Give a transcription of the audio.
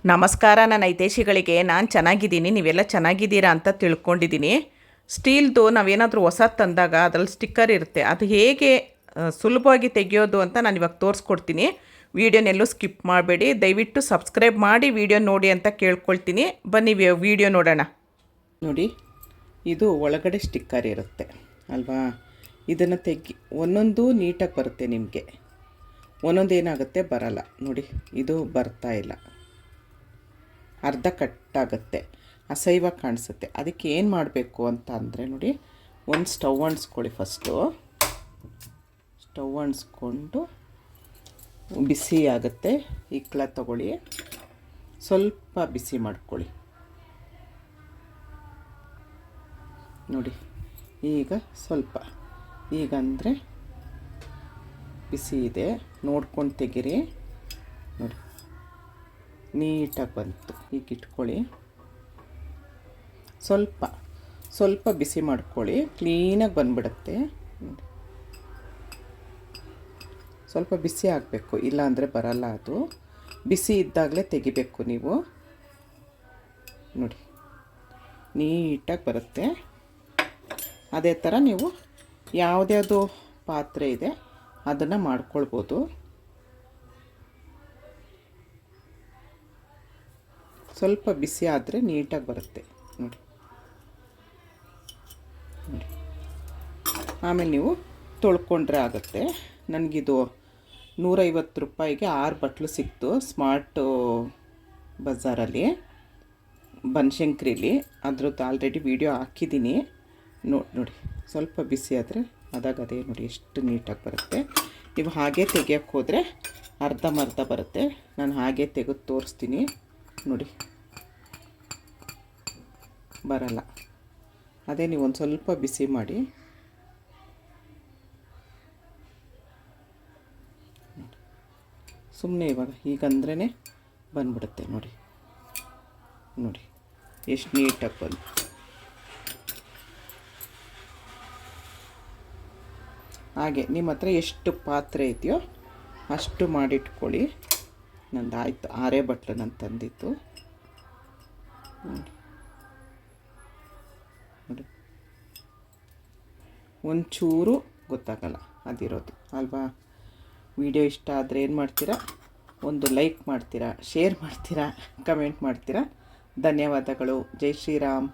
ನಮಸ್ಕಾರ. ನನ್ನ ಹಿತೈಷಿಗಳಿಗೆ ನಾನು ಚೆನ್ನಾಗಿದ್ದೀನಿ, ನೀವೆಲ್ಲ ಚೆನ್ನಾಗಿದ್ದೀರಾ ಅಂತ ತಿಳ್ಕೊಂಡಿದ್ದೀನಿ. ಸ್ಟೀಲ್ದು ನಾವೇನಾದರೂ ಹೊಸದು ತಂದಾಗ ಅದರಲ್ಲಿ ಸ್ಟಿಕ್ಕರ್ ಇರುತ್ತೆ, ಅದು ಹೇಗೆ ಸುಲಭವಾಗಿ ತೆಗೆಯೋದು ಅಂತ ನಾನು ಇವಾಗ ತೋರಿಸ್ಕೊಡ್ತೀನಿ. ವೀಡಿಯೋನೆಲ್ಲೂ ಸ್ಕಿಪ್ ಮಾಡಬೇಡಿ, ದಯವಿಟ್ಟು ಸಬ್ಸ್ಕ್ರೈಬ್ ಮಾಡಿ ವಿಡಿಯೋ ನೋಡಿ ಅಂತ ಕೇಳ್ಕೊಳ್ತೀನಿ. ಬನ್ನಿ ವಿಡಿಯೋ ನೋಡೋಣ. ನೋಡಿ, ಇದು ಒಳಗಡೆ ಸ್ಟಿಕ್ಕರ್ ಇರುತ್ತೆ ಅಲ್ವಾ, ಇದನ್ನು ಒಂದೊಂದು ನೀಟಾಗಿ ಬರುತ್ತೆ, ನಿಮಗೆ ಒಂದೊಂದು ಏನಾಗುತ್ತೆ ಬರಲ್ಲ. ನೋಡಿ, ಇದು ಬರ್ತಾ ಇಲ್ಲ, ಅರ್ಧ ಕಟ್ಟಾಗುತ್ತೆ, ಅಸಹ್ಯವಾಗಿ ಕಾಣಿಸುತ್ತೆ. ಅದಕ್ಕೆ ಏನು ಮಾಡಬೇಕು ಅಂತ ಅಂದರೆ ನೋಡಿ, ಒಂದು ಸ್ಟವ್ ಅಂಟಿಸ್ಕೊಳ್ಳಿ. ಫಸ್ಟು ಸ್ಟವ್ ಅಂಟಿಸ್ಕೊಂಡು ಬಿಸಿ ಆಗುತ್ತೆ, ಇಕ್ಕಳ ತಗೊಳ್ಳಿ, ಸ್ವಲ್ಪ ಬಿಸಿ ಮಾಡ್ಕೊಳ್ಳಿ. ನೋಡಿ, ಈಗ ಸ್ವಲ್ಪ, ಈಗಂದರೆ ಬಿಸಿ ಇದೆ, ನೋಡ್ಕೊಂಡು ತೆಗೀರಿ. ನೋಡಿ, ನೀಟಾಗಿ ಬಂತು. ಈಗ ಇಟ್ಕೊಳ್ಳಿ, ಸ್ವಲ್ಪ ಬಿಸಿ ಮಾಡ್ಕೊಳ್ಳಿ, ಕ್ಲೀನಾಗಿ ಬಂದ್ಬಿಡುತ್ತೆ. ಸ್ವಲ್ಪ ಬಿಸಿ ಆಗಬೇಕು, ಇಲ್ಲಾಂದರೆ ಬರಲ್ಲ. ಅದು ಬಿಸಿ ಇದ್ದಾಗಲೇ ತೆಗಿಬೇಕು ನೀವು. ನೋಡಿ, ನೀಟಾಗಿ ಬರುತ್ತೆ. ಅದೇ ಥರ ನೀವು ಯಾವುದ್ಯಾವುದು ಪಾತ್ರೆ ಇದೆ ಅದನ್ನು ಮಾಡ್ಕೊಳ್ಬೋದು. ಸ್ವಲ್ಪ ಬಿಸಿ ಆದರೆ ನೀಟಾಗಿ ಬರುತ್ತೆ. ನೋಡಿ, ಆಮೇಲೆ ನೀವು ತೊಳ್ಕೊಂಡ್ರೆ ಆಗುತ್ತೆ. ನನಗಿದು 150 ರೂಪಾಯಿಗೆ 6 ಬಟ್ಲು ಸಿಕ್ತು ಸ್ಮಾರ್ಟ್ ಬಜಾರಲ್ಲಿ, ಬನಶಂಕರಿಲಿ. ಅದ್ರದ್ದು ಆಲ್ರೆಡಿ ವಿಡಿಯೋ ಹಾಕಿದ್ದೀನಿ, ನೋಡಿ. ಸ್ವಲ್ಪ ಬಿಸಿ ಆದರೆ ಅದೇ ನೋಡಿ ಎಷ್ಟು ನೀಟಾಗಿ ಬರುತ್ತೆ. ನೀವು ಹಾಗೆ ತೆಗಿಯೋಕ್ಕೆ ಹೋದರೆ ಅರ್ಧಂಬರ್ಧ ಬರುತ್ತೆ. ನಾನು ಹಾಗೆ ತೆಗೆದು ತೋರಿಸ್ತೀನಿ. ನೋಡಿ, ಬರಲ್ಲ. ಅದೇ ನೀವು ಒಂದು ಸ್ವಲ್ಪ ಬಿಸಿ ಮಾಡಿ. ಸುಮ್ಮನೆ ಇವಾಗ ಹೀಗಂದ್ರೇ ಬಂದ್ಬಿಡುತ್ತೆ. ನೋಡಿ ಎಷ್ಟು ನೀಟಾಗಿ ಬಂದು. ಹಾಗೆ ನಿಮ್ಮ ಹತ್ರ ಎಷ್ಟು ಪಾತ್ರೆ ಇದೆಯೋ ಅಷ್ಟು ಮಾಡಿಟ್ಕೊಳ್ಳಿ. ನಂದು ಆಯಿತು, 6 ಬಟ್ಲು ನಾನು ತಂದಿತ್ತು. ನೋಡಿ, ಒಂಚೂರು ಗೊತ್ತಾಗಲ್ಲ ಅದಿರೋದು ಅಲ್ವಾ. ವಿಡಿಯೋ ಇಷ್ಟ ಆದರೆ ಏನು ಮಾಡ್ತೀರಾ, ಒಂದು ಲೈಕ್ ಮಾಡ್ತೀರಾ, ಶೇರ್ ಮಾಡ್ತೀರಾ, ಕಮೆಂಟ್ ಮಾಡ್ತೀರಾ. ಧನ್ಯವಾದಗಳು. ಜೈ ಶ್ರೀರಾಮ್.